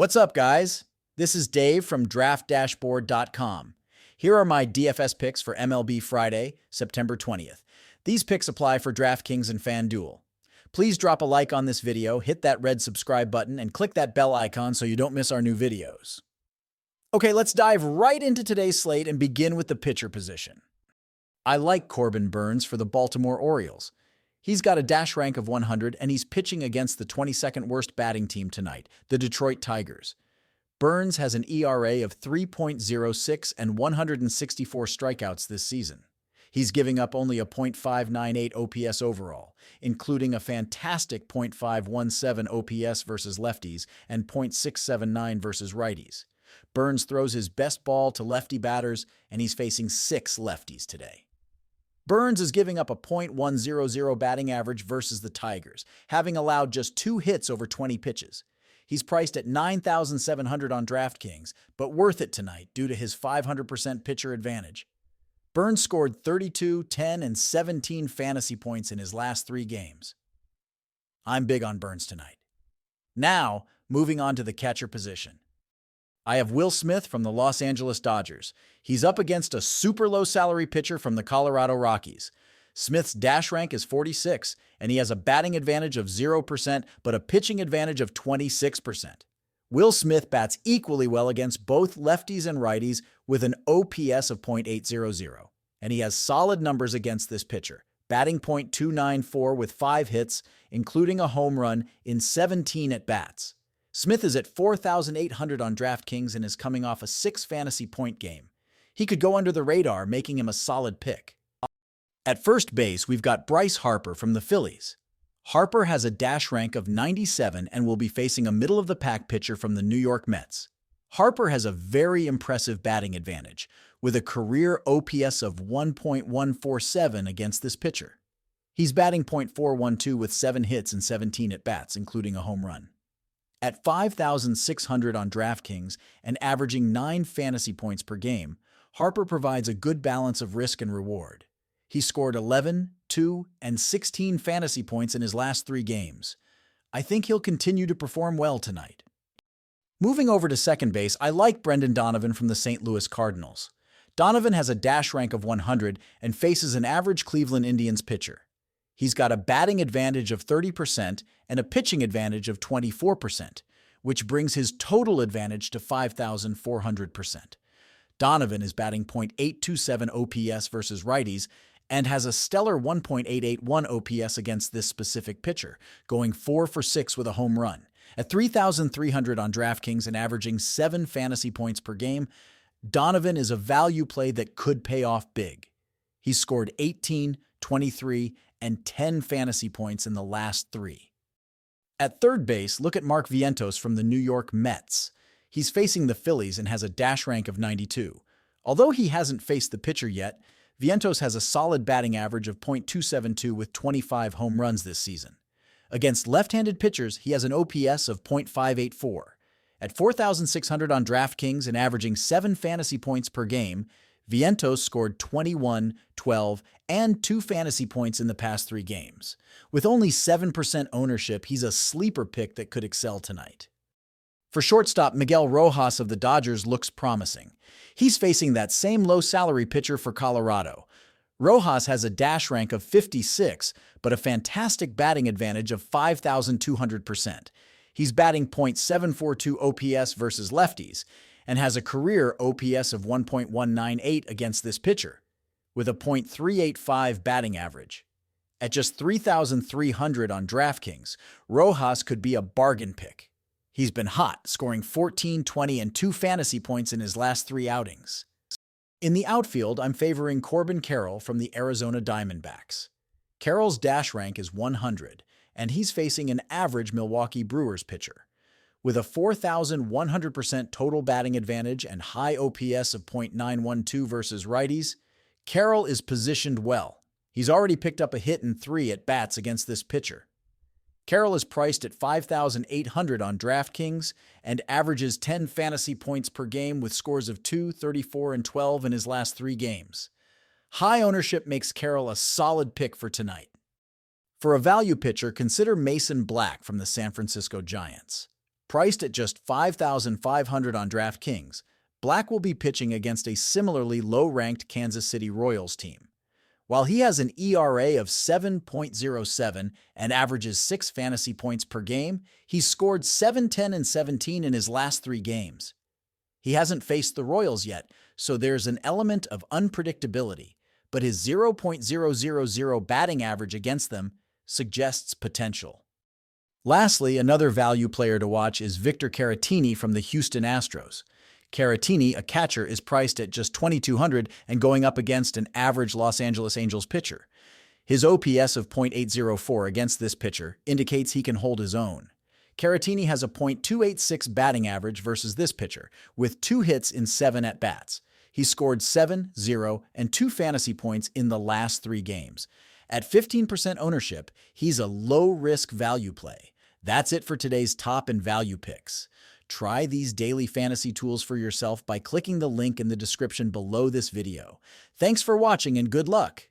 What's up, guys? This is Dave from DraftDashboard.com. Here are my DFS picks for MLB Friday, September 20th. These picks apply for DraftKings and FanDuel. Please drop a like on this video, hit that red subscribe button, and click that bell icon so you don't miss our new videos. Okay, let's dive right into today's slate and begin with the pitcher position. I like Corbin Burnes for the Baltimore Orioles. He's got a dash rank of 100, and he's pitching against the 22nd worst batting team tonight, the Detroit Tigers. Burnes has an ERA of 3.06 and 164 strikeouts this season. He's giving up only a .598 OPS overall, including a fantastic .517 OPS versus lefties and .679 versus righties. Burnes throws his best ball to lefty batters, and he's facing 6 lefties today. Burnes is giving up a .100 batting average versus the Tigers, having allowed just 2 hits over 20 pitches. He's priced at $9,700 on DraftKings, but worth it tonight due to his 500% pitcher advantage. Burnes scored 32, 10, and 17 fantasy points in his last 3 games. I'm big on Burnes tonight. Now, moving on to the catcher position. I have Will Smith from the Los Angeles Dodgers. He's up against a super low salary pitcher from the Colorado Rockies. Smith's dash rank is 46, and he has a batting advantage of 0%, but a pitching advantage of 26%. Will Smith bats equally well against both lefties and righties with an OPS of .800, and he has solid numbers against this pitcher, batting .294 with 5 hits, including a home run in 17 at-bats. Smith is at 4,800 on DraftKings and is coming off a 6 fantasy point game. He could go under the radar, making him a solid pick. At first base, we've got Bryce Harper from the Phillies. Harper has a dash rank of 97 and will be facing a middle-of-the-pack pitcher from the New York Mets. Harper has a very impressive batting advantage, with a career OPS of 1.147 against this pitcher. He's batting .412 with 7 hits and 17 at-bats, including a home run. At 5,600 on DraftKings and averaging 9 fantasy points per game, Harper provides a good balance of risk and reward. He scored 11, 2, and 16 fantasy points in his last 3 games. I think he'll continue to perform well tonight. Moving over to second base, I like Brendan Donovan from the St. Louis Cardinals. Donovan has a dash rank of 100 and faces an average Cleveland Indians pitcher. He's got a batting advantage of 30% and a pitching advantage of 24%, which brings his total advantage to 5,400%. Donovan is batting .827 OPS versus righties and has a stellar 1.881 OPS against this specific pitcher, going 4 for 6 with a home run. At 3,300 on DraftKings and averaging 7 fantasy points per game, Donovan is a value play that could pay off big. He's scored 18, 23, and 10 fantasy points in the last 3. At third base, look at Mark Vientos from the New York Mets. He's facing the Phillies and has a dash rank of 92. Although he hasn't faced the pitcher yet, Vientos has a solid batting average of .272 with 25 home runs this season. Against left-handed pitchers, he has an OPS of .584. At 4,600 on DraftKings and averaging 7 fantasy points per game, Vientos scored 21, 12, and 2 fantasy points in the past 3 games. With only 7% ownership, he's a sleeper pick that could excel tonight. For shortstop, Miguel Rojas of the Dodgers looks promising. He's facing that same low-salary pitcher for Colorado. Rojas has a dash rank of 56, but a fantastic batting advantage of 5,200%. He's batting .742 OPS versus lefties, and has a career OPS of 1.198 against this pitcher, with a .385 batting average. At just 3,300 on DraftKings, Rojas could be a bargain pick. He's been hot, scoring 14, 20, and 2 fantasy points in his last 3 outings. In the outfield, I'm favoring Corbin Carroll from the Arizona Diamondbacks. Carroll's dash rank is 100, and he's facing an average Milwaukee Brewers pitcher. With a 4,100% total batting advantage and high OPS of .912 versus righties, Carroll is positioned well. He's already picked up a hit in 3 at-bats against this pitcher. Carroll is priced at 5,800 on DraftKings and averages 10 fantasy points per game with scores of 2, 34, and 12 in his last 3 games. High ownership makes Carroll a solid pick for tonight. For a value pitcher, consider Mason Black from the San Francisco Giants. Priced at just $5,500 on DraftKings, Black will be pitching against a similarly low-ranked Kansas City Royals team. While he has an ERA of 7.07 and averages 6 fantasy points per game, he's scored 7, 10, and 17 in his last 3 games. He hasn't faced the Royals yet, so there's an element of unpredictability, but his 0.000 batting average against them suggests potential. Lastly, another value player to watch is Victor Caratini from the Houston Astros. Caratini, a catcher, is priced at just $2,200 and going up against an average Los Angeles Angels pitcher. His OPS of .804 against this pitcher indicates he can hold his own. Caratini has a .286 batting average versus this pitcher, with 2 hits in 7 at-bats. He scored 7, 0, and 2 fantasy points in the last 3 games. At 15% ownership, he's a low-risk value play. That's it for today's top and value picks. Try these daily fantasy tools for yourself by clicking the link in the description below this video. Thanks for watching and good luck!